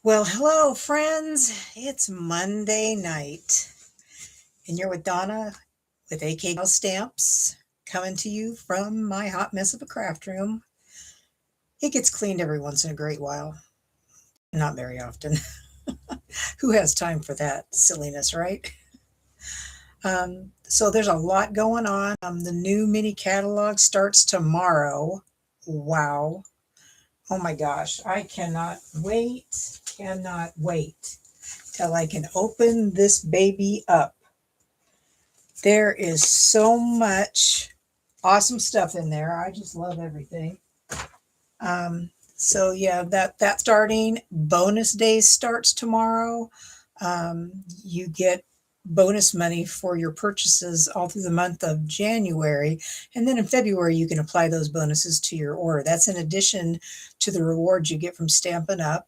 Well, hello, friends. It's Monday night, and you're with Donna with AK Gal Stamps, coming to you from my hot mess of a craft room. It gets cleaned every once in a great while, not very often. Who has time for that silliness, right? So there's a lot going on. The new mini catalog starts tomorrow. Wow. Oh my gosh. I cannot wait till I can open this baby up. There is so much awesome stuff in there. I just love everything. So yeah, that starting bonus days starts tomorrow. You get bonus money for your purchases all through the month of January, and then in February you can apply those bonuses to your order. That's in addition to the rewards you get from Stampin' Up.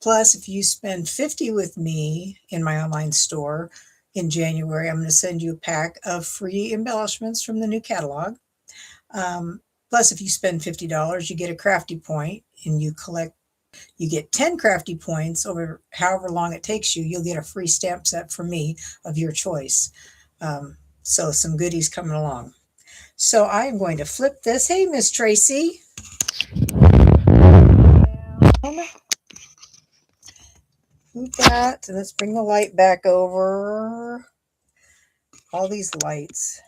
Plus, if you spend 50 with me in my online store in January, I'm going to send you a pack of free embellishments from the new catalog. Plus, if you spend $50, you get a crafty point and you get 10 crafty points over however long it takes you. You'll get a free stamp set from me of your choice. So some goodies coming along. So I am going to flip this. Hey, Miss Tracy. Move that. And let's bring the light back over. All these lights.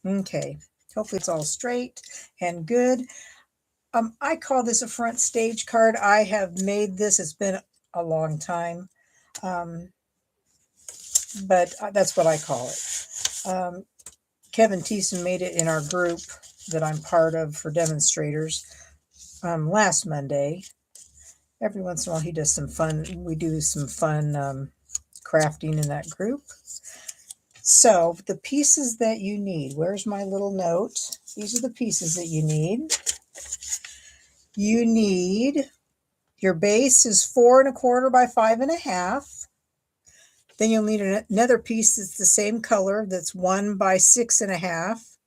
Okay. Hopefully it's all straight and good. I call this a front stage card. I have made this. It's been a long time. Um, but that's what I call it. Kevin Thiessen made it in our group that I'm part of for demonstrators last Monday. Every once in a while he does some fun. We do some fun crafting in that group. So the pieces that you need, where's my little note? These are the pieces that you need. You need, your base is 4¼ by 5½. Then you'll need another piece that's the same color, that's 1 by 6½.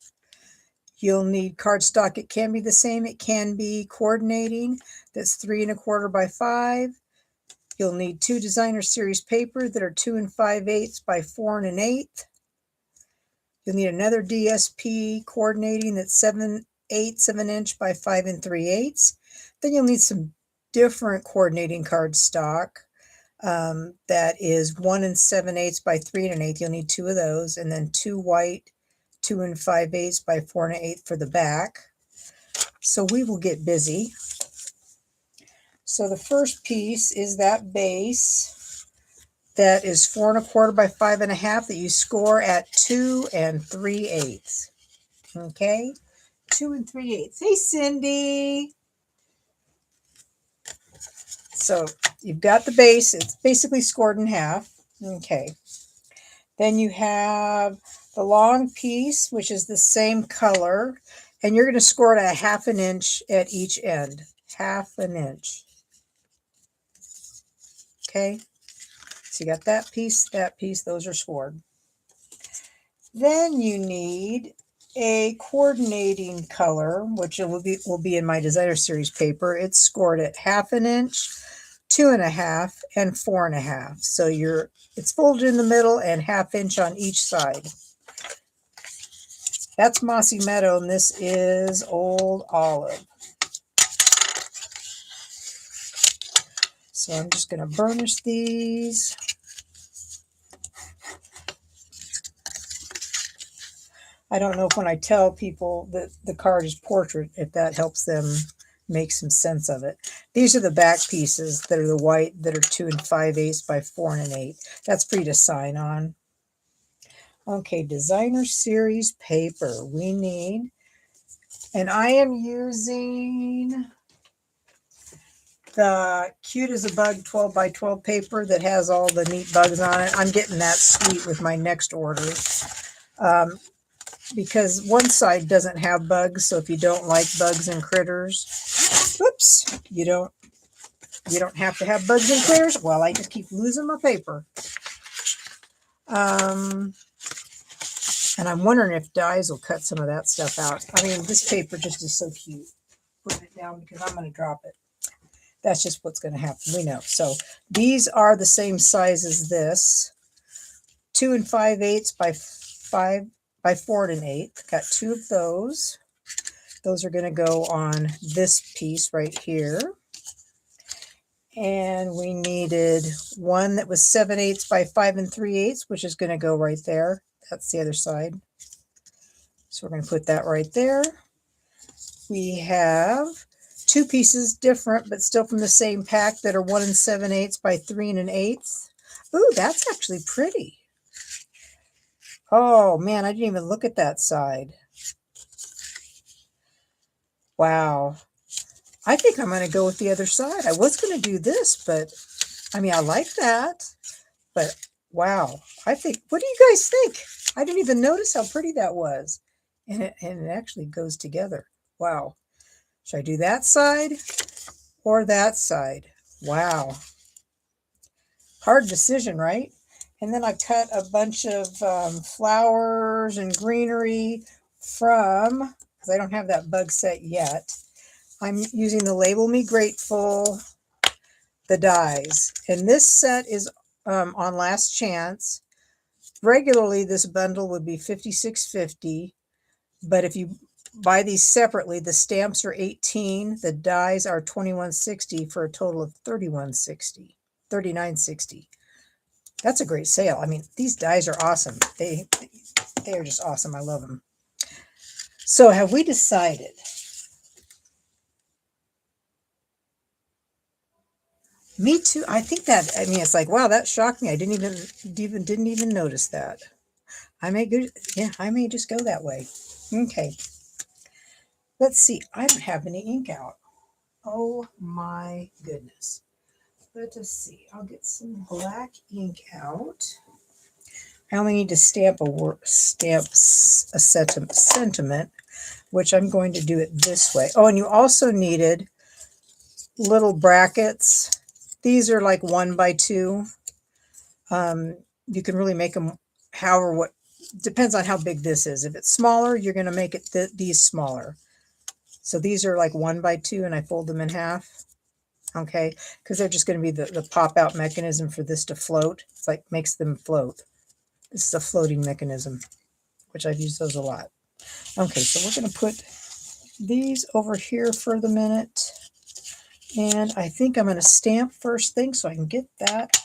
You'll need cardstock. It can be the same. It can be coordinating. That's 3¼ by 5. You'll need 2 designer series paper that are 2 5/8 by 4 1/8. You'll need another DSP coordinating that's 7/8 of an inch by 5 3/8. Then you'll need some different coordinating cardstock that is 1 7/8 by 3 1/8. You'll need 2 of those, and then 2 white 2 5/8 by 4 1/8 for the back. So we will get busy. So the first piece is that base that is 4¼ by 5½ that you score at 2 3/8. Okay, 2 3/8. Hey, Cindy. So you've got the base. It's basically scored in half. Okay. Then you have the long piece, which is the same color, and you're going to score it at 1/2 inch at each end. 1/2 inch. Okay. So you got that piece, those are scored. Then you need a coordinating color, which will be in my designer series paper. It's scored at 1/2 inch, 2½, and 4½. So it's folded in the middle and 1/2 inch on each side. That's Mossy Meadow, and this is Old Olive. So I'm just going to burnish these. I don't know if when I tell people that the card is portrait, if that helps them make some sense of it. These are the back pieces that are the white that are 2 5/8 by 4 1/8. That's free to sign on. Okay, designer series paper. We need, and I am using the Cute as a Bug 12 by 12 paper that has all the neat bugs on it. I'm getting that sweet with my next order. Because one side doesn't have bugs, so if you don't like bugs and critters, whoops, you don't have to have bugs and critters. Well, I just keep losing my paper. And I'm wondering if dyes will cut some of that stuff out. I mean, this paper just is so cute. Put it down because I'm going to drop it. That's just what's going to happen. We know. So these are the same size as this. 2 5/8 by 5 by 4 1/8. Got 2 of those. Those are going to go on this piece right here. And we needed one that was 7/8 by 5 3/8, which is going to go right there. That's the other side. So we're going to put that right there. We have 2 pieces different, but still from the same pack that are 1 7/8 by 3 1/8. Ooh, that's actually pretty. Oh man, I didn't even look at that side. Wow. I think I'm going to go with the other side. I was going to do this, but I mean, I like that, but wow. I think, what do you guys think? I didn't even notice how pretty that was. And it actually goes together. Wow. Should I do that side or that side? Wow. Hard decision, right? And then I cut a bunch of flowers and greenery from, because I don't have that bug set yet, I'm using the Label Me Grateful, the dies. And this set is on last chance. Regularly, this bundle would be $56.50. But if you buy these separately, the stamps are $18. The dies are $21.60 for a total of $31.60. $39.60. That's a great sale. I mean, these dies are awesome. They are just awesome. I love them. So have we decided? Me too. I think that, I mean, it's like, wow, that shocked me. I didn't even notice that. I may go, yeah, I may just go that way. Okay. Let's see. I don't have any ink out. Oh my goodness. Let us see. I'll get some black ink out. I only need to stamp a sentiment, which I'm going to do it this way. Oh, and you also needed little brackets. These are like 1 by 2. You can really make them however, what depends on how big this is. If it's smaller, you're going to make it these smaller. So these are like 1 by 2, and I fold them in half. Okay, because they're just going to be the pop out mechanism for this to float. It's like makes them float. This is a floating mechanism, which I've used those a lot. Okay, so we're going to put these over here for the minute. And I think I'm going to stamp first thing so I can get that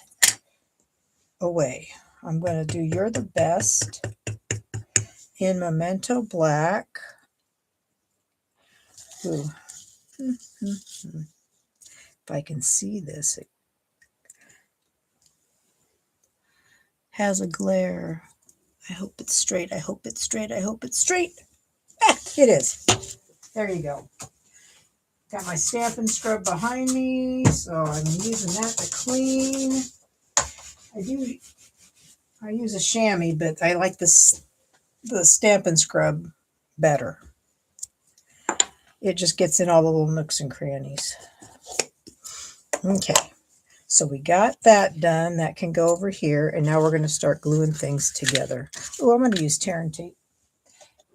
away. I'm going to do You're the Best in Memento Black. Ooh. If I can see this, it has a glare. I hope it's straight. I hope it's straight. I hope it's straight. Ah, it is. There you go. Got my Stampin' Scrub behind me, so I'm using that to clean. I use a chamois, but I like the Stampin' Scrub better. It just gets in all the little nooks and crannies. Okay, so we got that done. That can go over here, and now we're going to start gluing things together. Oh, I'm going to use tear and tape.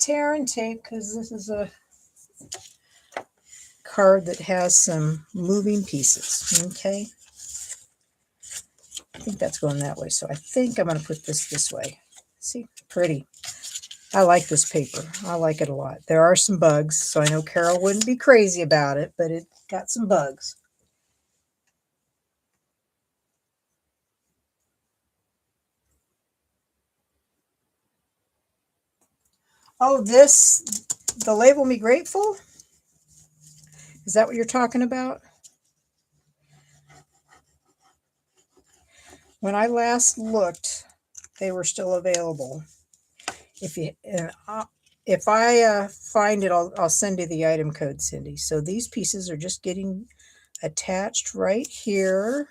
Tear and tape, because this is a card that has some moving pieces. Okay, I think that's going that way, so I think I'm going to put this way. See, pretty. I like this paper. I like it a lot. There are some bugs, so I know Carol wouldn't be crazy about it, but it got some bugs. Oh, the Label Me Grateful? Is that what you're talking about? When I last looked, they were still available. If I find it, I'll send you the item code, Cindy. So these pieces are just getting attached right here.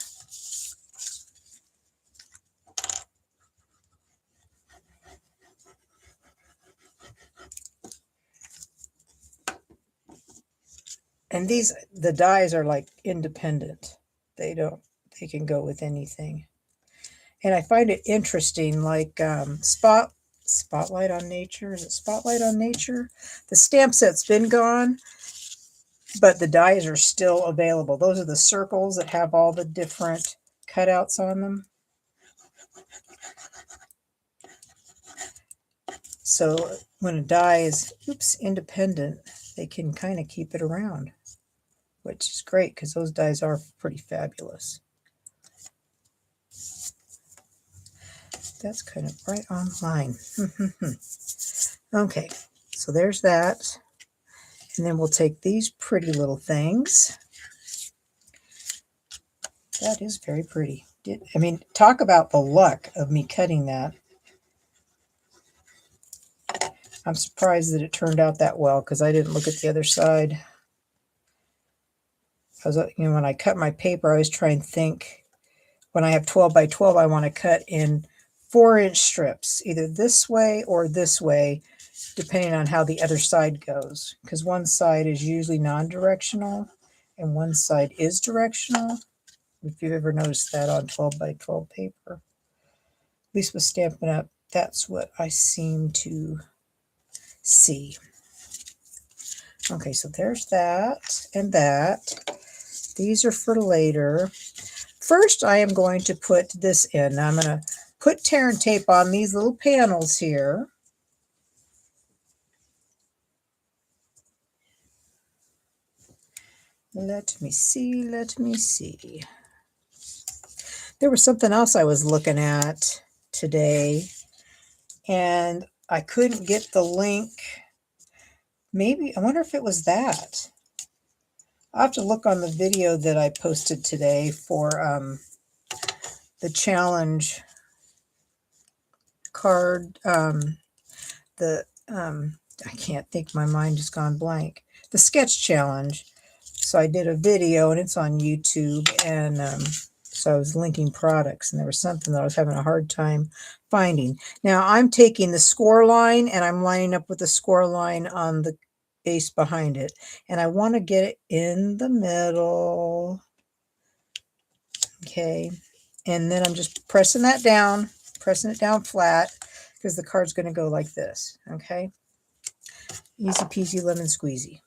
And the dies are like independent. They can go with anything. And I find it interesting, like Spotlight on Nature. Is it Spotlight on Nature? The stamp set's been gone, but the dies are still available. Those are the circles that have all the different cutouts on them. So when a die is, independent, they can kind of keep it around, which is great because those dies are pretty fabulous. That's kind of right on line. Okay, so there's that. And then we'll take these pretty little things. That is very pretty. I mean, talk about the luck of me cutting that. I'm surprised that it turned out that well because I didn't look at the other side. I was, when I cut my paper, I was trying to think, when I have 12 by 12, I want to cut in 4-inch strips, either this way or this way, depending on how the other side goes. Because one side is usually non-directional and one side is directional. If you've ever noticed that on 12 by 12 paper. At least with Stampin' Up, that's what I seem to see. Okay, so there's that and that. These are for later. First, I am going to put this in. Now, I'm going to put tear and tape on these little panels here. Let me see, let me see. There was something else I was looking at today, and I couldn't get the link. Maybe, I wonder if it was that. I'll have to look on the video that I posted today for the challenge card. I can't think, my mind just gone blank. The sketch challenge. So I did a video and it's on YouTube, and so I was linking products, and there was something that I was having a hard time finding. Now I'm taking the score line and I'm lining up with the score line on the base behind it, and I want to get it in the middle. Okay, and then I'm just pressing that down, pressing it down flat, because the card's going to go like this. Okay, easy peasy lemon squeezy.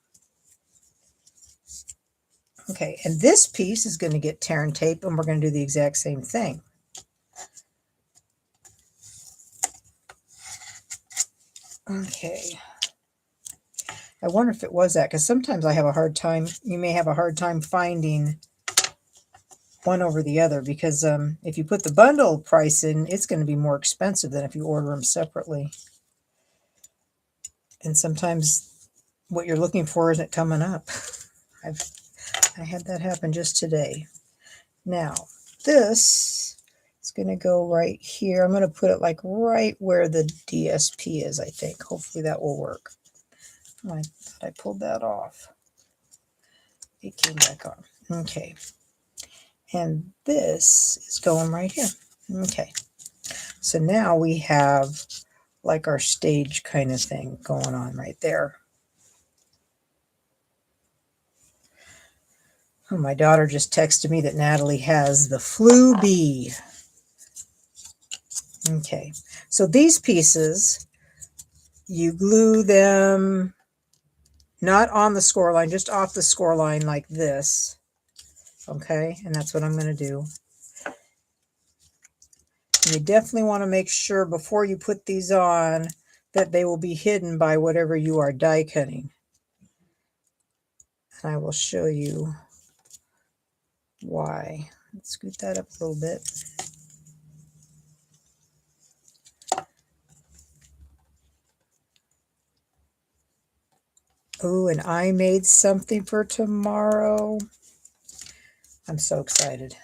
Okay, and this piece is going to get tear and tape, and we're going to do the exact same thing. Okay. I wonder if it was that, because sometimes I have a hard time, you may have a hard time finding one over the other, because if you put the bundle price in, it's going to be more expensive than if you order them separately. And sometimes what you're looking for isn't coming up. I had that happen just today. Now, this is going to go right here. I'm going to put it like right where the DSP is, I think. Hopefully that will work. I thought I pulled that off. It came back on. Okay. And this is going right here. Okay. So now we have like our stage kind of thing going on right there. Oh, my daughter just texted me that Natalie has the flu bee. Okay. So these pieces, you glue them not on the score line, just off the score line like this. Okay, and that's what I'm going to do. And you definitely want to make sure before you put these on that they will be hidden by whatever you are die cutting. And I will show you why. Let's scoot that up a little bit. Oh, and I made something for tomorrow. I'm so excited.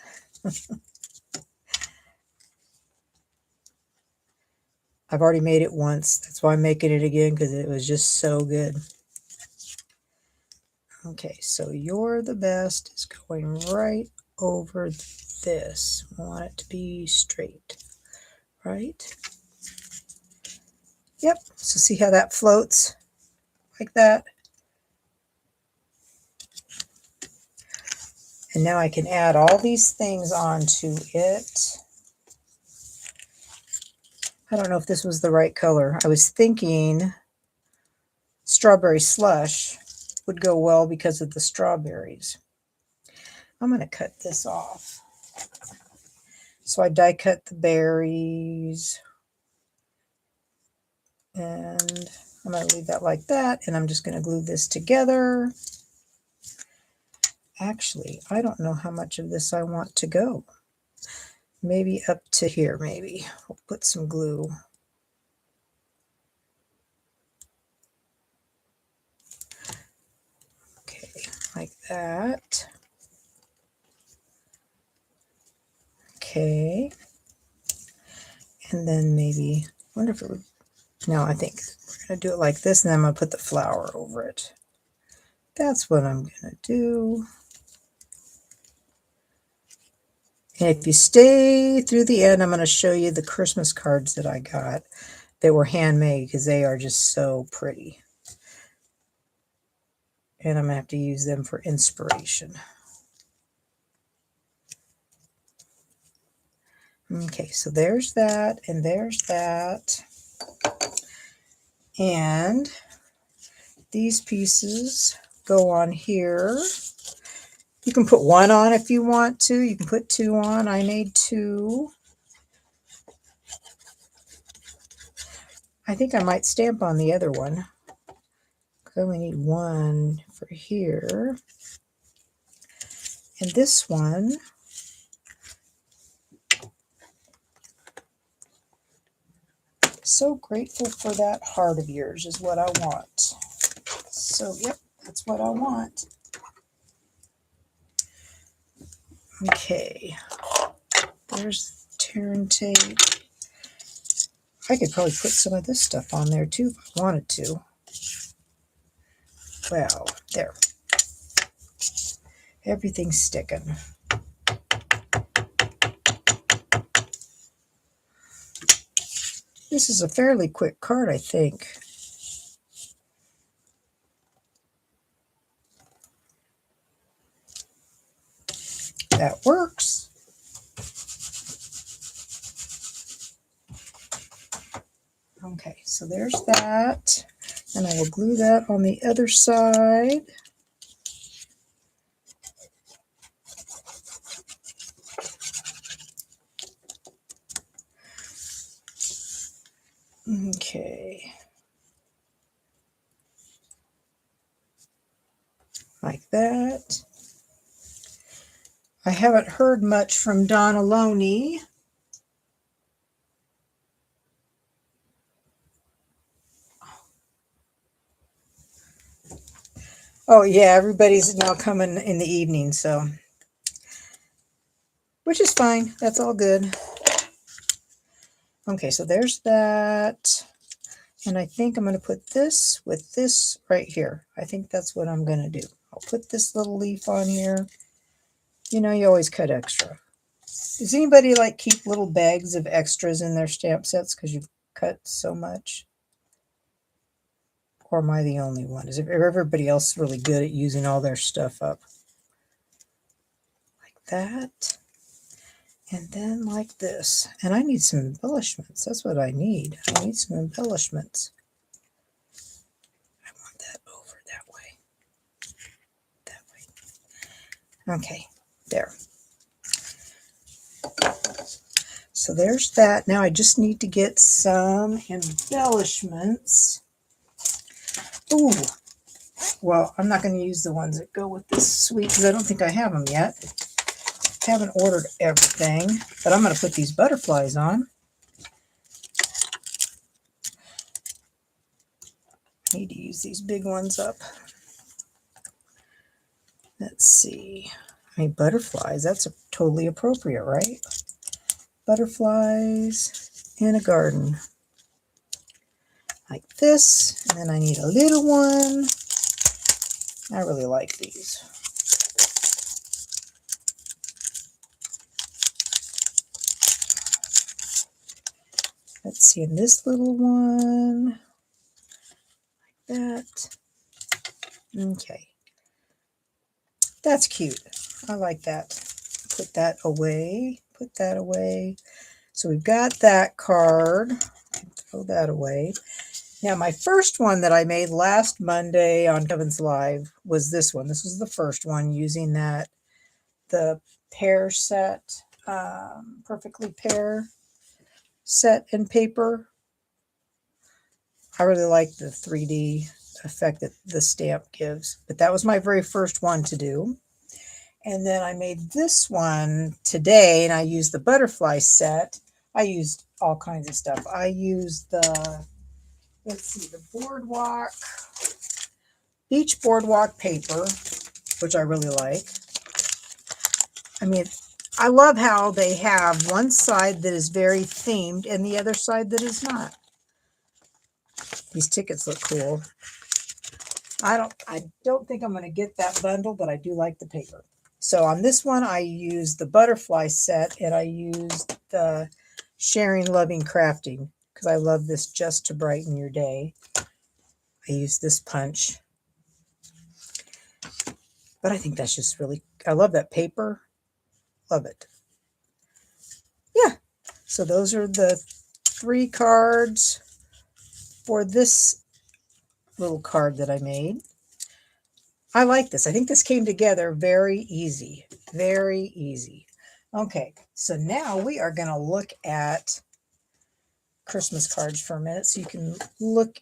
I've already made it once. That's why I'm making it again, because it was just so good. Okay, so You're the Best is going right over this. I want it to be straight, right? Yep, so see how that floats like that? And now I can add all these things onto it. I don't know if this was the right color. I was thinking strawberry slush, would go well because of the strawberries. I'm going to cut this off. So I die cut the berries. And I'm going to leave that like that. And I'm just going to glue this together. Actually, I don't know how much of this I want to go. Maybe up to here, maybe. I'll put some glue. Okay, like that. Okay. And then maybe, I wonder if it would, no, I think we're going to do it like this, and then I'm going to put the flower over it. That's what I'm going to do. And if you stay through the end, I'm going to show you the Christmas cards that I got. They were handmade because they are just so pretty. And I'm going to have to use them for inspiration. Okay, so there's that, and there's that. And these pieces go on here. You can put one on if you want to. You can put two on. I made two. I think I might stamp on the other one. I only need one for here. And this one, so grateful for that heart of yours is what I want. So, yep, that's what I want. Okay, there's tear and tape. I could probably put some of this stuff on there too if I wanted to. Well, there. Everything's sticking. This is a fairly quick card, I think. That works. Okay, so there's that. And I will glue that on the other side. Okay. Like that. I haven't heard much from Donna Loney. Oh yeah, everybody's now coming in the evening, so which is fine. That's all good. Okay, so there's that. And I think I'm going to put this with this right here. I think that's what I'm going to do. I'll put this little leaf on here. You know, you always cut extra. Does anybody like keep little bags of extras in their stamp sets because you've cut so much? Or am I the only one? Is everybody else really good at using all their stuff up? Like that. And then like this. And I need some embellishments. That's what I need. I need some embellishments. I want that over that way. That way. Okay, there. So there's that. Now I just need to get some embellishments. Ooh. Well, I'm not going to use the ones that go with this suite because I don't think I have them yet. I haven't ordered everything, but I'm going to put these butterflies on. I need to use these big ones up. Let's see. I mean, butterflies, that's totally appropriate, right? Butterflies in a garden. Like this. And then I need a little one. I really like these. Let's see, in this little one, like that. Okay. That's cute. I like that. Put that away. Put that away. So we've got that card. Throw that away. Now, my first one that I made last Monday on Kevin's Live was this one. This was the first one using the pear set, perfectly pear set and paper. I really like the 3D effect that the stamp gives, but that was my very first one to do. And then I made this one today, and I used the butterfly set. I used all kinds of stuff. I used let's see, the beach boardwalk paper, which I really like. I mean, I love how they have one side that is very themed and the other side that is not. These tickets look cool. I don't think I'm going to get that bundle, but I do like the paper. So on this one, I used the butterfly set, and I used the Sharing Loving Crafting because I love this just to brighten your day. I used this punch. But I think that's just really, I love that paper. Love it. Yeah. So those are the 3 cards for this little card that I made. I like this. I think this came together very easy. Very easy. Okay, so now we are going to look at Christmas cards for a minute so you can look,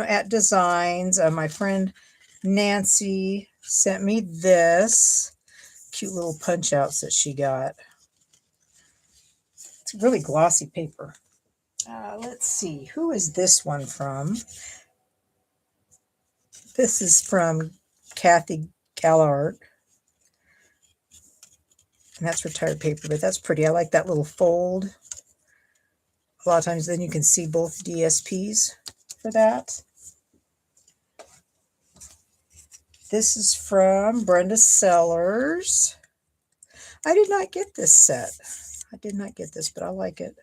at designs. My friend Nancy sent me this cute little punch outs that she got. It's really glossy paper. Let's see, who is this one from? This is from Kathy Gallard. And that's retired paper, but that's pretty. I like that little fold. A lot of times then you can see both DSPs for that. This is from Brenda Sellers. I did not get this set. I did not get this, but I like it.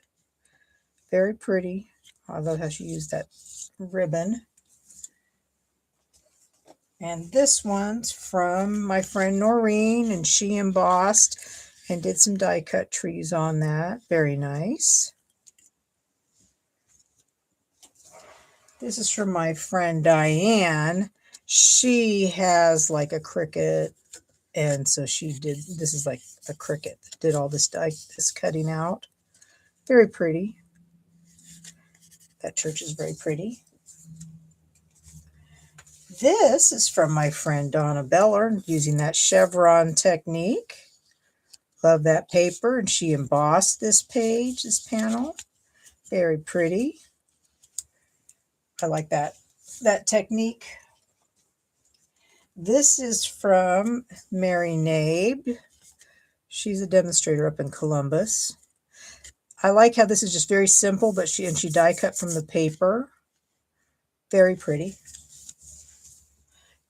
Very pretty. I love how she used that ribbon. And this one's from my friend Noreen, and she embossed and did some die cut trees on that. Very nice. This is from my friend Diane. She has like a Cricut, and so this is like a Cricut that did all this cutting out. Very pretty. That church is very pretty. This is from my friend Donna Beller, using that chevron technique. Love that paper, and she embossed this panel. Very pretty. I like that technique. This is from Mary Nabe. She's a demonstrator up in Columbus. I like how this is just very simple, but she die cut from the paper. Very pretty.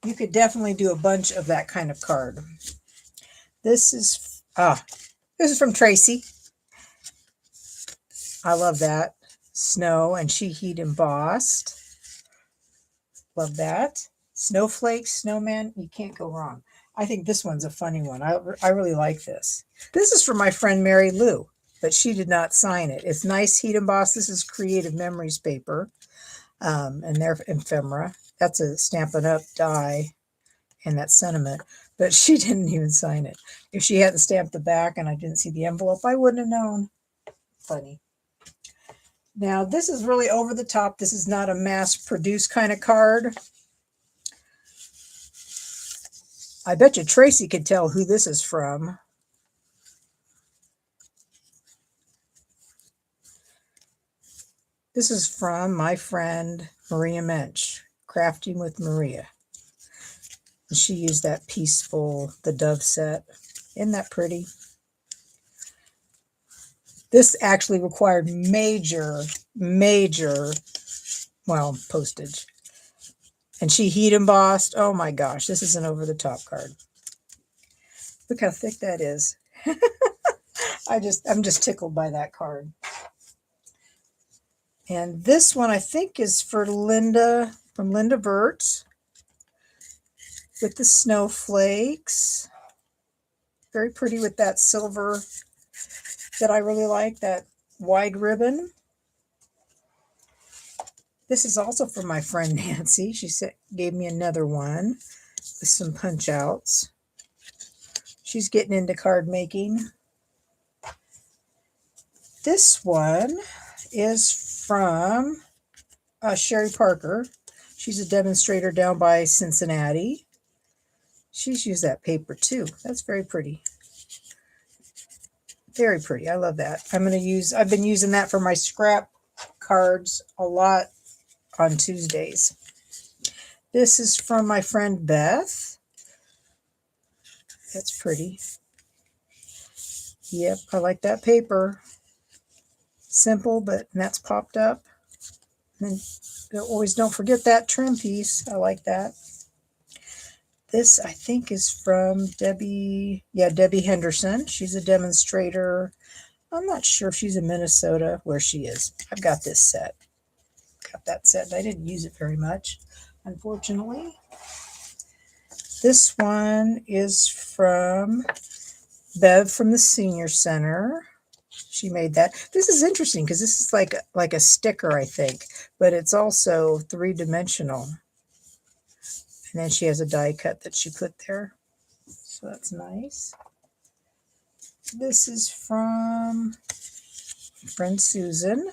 You could definitely do a bunch of that kind of card. This is from Tracy. I love that. Snow, and she heat embossed. Love that. Snowflakes, snowman, you can't go wrong. I think this one's a funny one. I really like this. This is from my friend Mary Lou, but she did not sign it. It's nice heat embossed. This is Creative Memories paper, and they're ephemera. That's a Stampin' Up die, and that's sentiment, but she didn't even sign it. If she hadn't stamped the back and I didn't see the envelope, I wouldn't have known. Funny. Now, this is really over the top. This is not a mass-produced kind of card. I bet you Tracy could tell who this is from. This is from my friend Maria Mensch, Crafting with Maria. And she used that peaceful, the dove set. Isn't that pretty? This actually required major, postage. And she heat embossed. Oh my gosh, this is an over-the-top card. Look how thick that is. I'm just tickled by that card. And this one I think is for Linda, from Linda Burt, with the snowflakes. Very pretty with that silver that I really like, that wide ribbon. This is also from my friend Nancy. She gave me another one with some punch outs. She's getting into card making. This one is from Sherry Parker. She's a demonstrator down by Cincinnati. She's used that paper too. That's very pretty. Very pretty. I love that. I've been using that for my scrap cards a lot on Tuesdays. This is from my friend Beth. That's pretty. Yep, I like that paper. Simple, but that's popped up. And always don't forget that trim piece. I like that. This, I think, is from Debbie. Yeah, Debbie Henderson. She's a demonstrator. I'm not sure if she's in Minnesota, where she is. I've got this set. Got that set. I didn't use it very much, unfortunately. This one is from Bev from the Senior Center. She made that. This is interesting because this is like a sticker, I think, but it's also three-dimensional. And then she has a die cut that she put there. So that's nice. This is from friend Susan.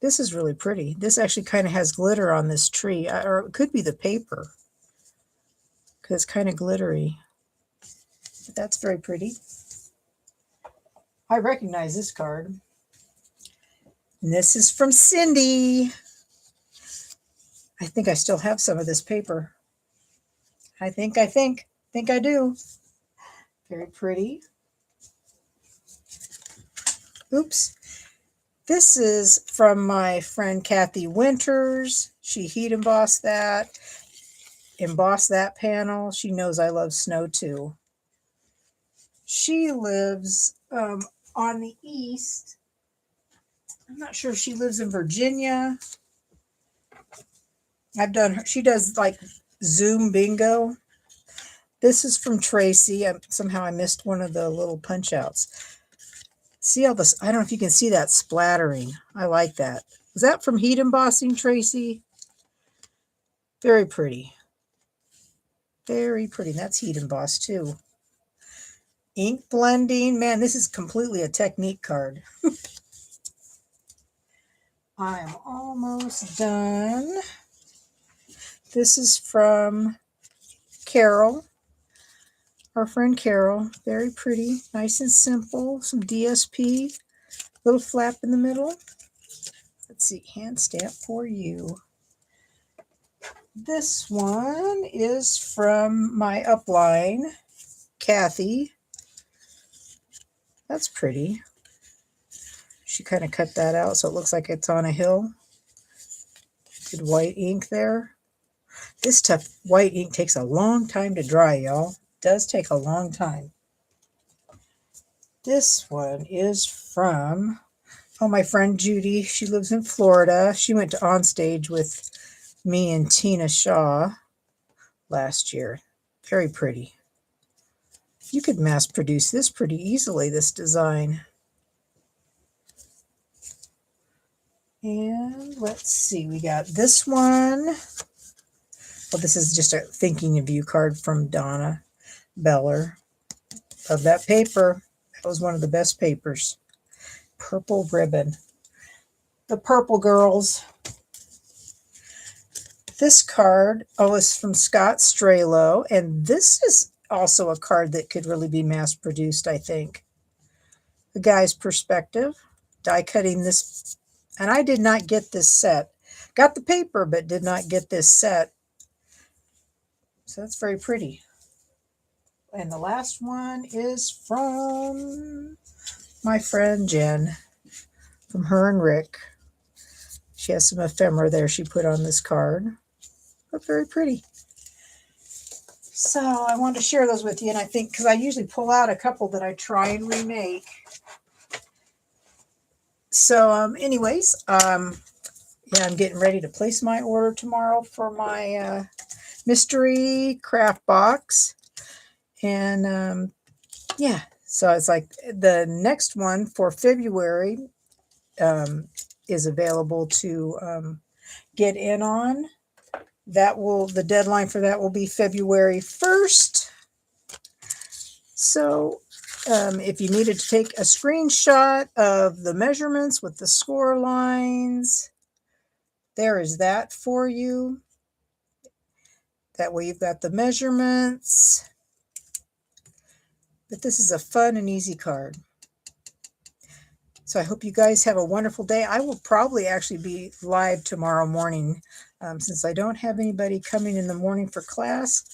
This is really pretty. This actually kind of has glitter on this tree, or it could be the paper because it's kind of glittery. But that's very pretty. I recognize this card. And this is from Cindy. I think I still have some of this paper. I think I do. Very pretty. Oops. This is from my friend Kathy Winters. She heat embossed that panel. She knows I love snow too. She lives on the east. I'm not sure if she lives in Virginia. She does like Zoom bingo. This is from Tracy. Somehow I missed one of the little punch outs. See all this? I don't know if you can see that splattering. I like that. Is that from heat embossing, Tracy? Very pretty. Very pretty. That's heat embossed too. Ink blending. Man, this is completely a technique card. I am almost done. This is from Carol, our friend Carol. Very pretty, nice and simple. Some DSP, little flap in the middle. Let's see, hand stamp for you. This one is from my upline, Kathy. That's pretty. She kind of cut that out so it looks like it's on a hill. Good white ink there. This tough white ink takes a long time to dry, y'all. It does take a long time. This one is from, my friend Judy. She lives in Florida. She went to Onstage with me and Tina Shaw last year. Very pretty. You could mass produce this pretty easily, this design. And let's see, we got this one. Well, this is just a thinking of you card from Donna Beller. Love that paper. That was one of the best papers. Purple ribbon. The Purple Girls. This card, is from Scott Strelo. And this is also a card that could really be mass produced, I think. The Guy's Perspective. Die cutting this. And I did not get this set. Got the paper, but did not get this set. So that's very pretty. And the last one is from my friend Jen, from her and Rick. She has some ephemera there she put on this card. But very pretty. So I wanted to share those with you. And I think, because I usually pull out a couple that I try and remake. So anyways, I'm getting ready to place my order tomorrow for my mystery craft box. And so it's like the next one for February is available to get in on. The deadline for that will be February 1st. So if you needed to take a screenshot of the measurements with the score lines, there is that for you. That way you've got the measurements. But this is a fun and easy card. So I hope you guys have a wonderful day. I will probably actually be live tomorrow morning. Since I don't have anybody coming in the morning for class,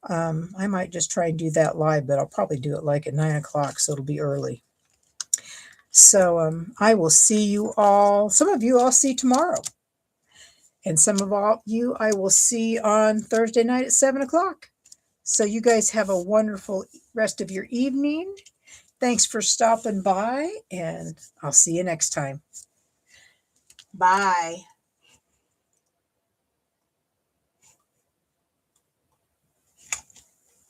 I might just try and do that live, but I'll probably do it like at 9 o'clock, so it'll be early. So I will see you all. Some of you I'll see tomorrow. And some of you I will see on Thursday night at 7 o'clock. So you guys have a wonderful rest of your evening. Thanks for stopping by, and I'll see you next time. Bye.